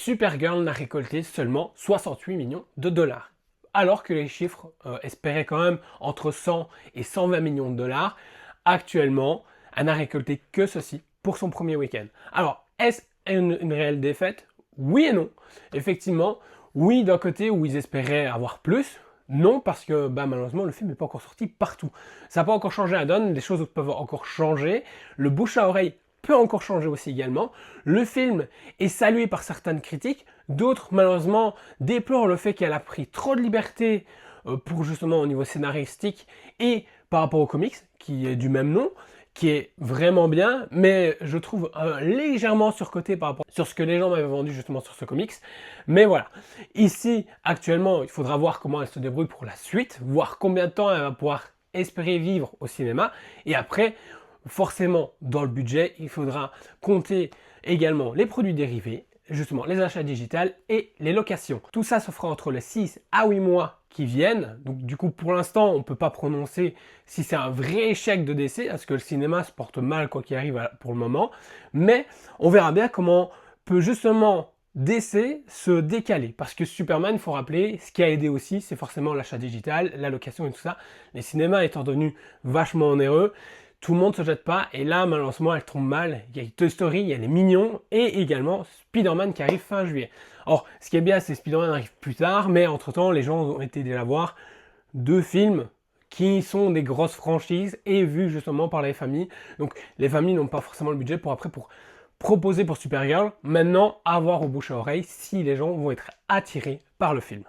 Supergirl n'a récolté seulement 68 millions de dollars. Alors que les chiffres espéraient quand même entre 100 et 120 millions de dollars, actuellement, elle n'a récolté que ceci pour son premier week-end. Alors, est-ce une réelle défaite? Oui et non. Effectivement, oui d'un côté où ils espéraient avoir plus, non parce que malheureusement le film n'est pas encore sorti partout. Ça n'a pas encore changé la donne, les choses peuvent encore changer, le bouche à oreille peut encore changer aussi également. Le film est salué par certaines critiques, d'autres malheureusement déplorent le fait qu'elle a pris trop de liberté pour justement au niveau scénaristique et par rapport au comics qui est du même nom, qui est vraiment bien, mais je trouve légèrement surcoté par rapport sur ce que les gens m'avaient vendu justement sur ce comics. Mais voilà, ici actuellement il faudra voir comment elle se débrouille pour la suite, voir combien de temps elle va pouvoir espérer vivre au cinéma, et après forcément dans le budget il faudra compter également les produits dérivés, justement les achats digitales et les locations. Tout ça se fera entre les 6 à 8 mois qui viennent. Donc du coup pour l'instant on ne peut pas prononcer si c'est un vrai échec de DC, parce que le cinéma se porte mal quoi qu'il arrive pour le moment. Mais on verra bien comment peut justement DC se décaler. Parce que Superman, il faut rappeler, ce qui a aidé aussi, c'est forcément l'achat digital, la location et tout ça. Les cinémas étant devenus vachement onéreux, tout le monde se jette pas, et là malheureusement elle tombe mal. Il y a Toy Story, il y a les Mignons, et également Spider-Man qui arrive fin juillet. Or, ce qui est bien, c'est que Spider-Man arrive plus tard, mais entre-temps, les gens ont été déjà voir deux films qui sont des grosses franchises et vus justement par les familles. Donc les familles n'ont pas forcément le budget pour proposer pour Supergirl. Maintenant, à voir au bouche à oreille si les gens vont être attirés par le film.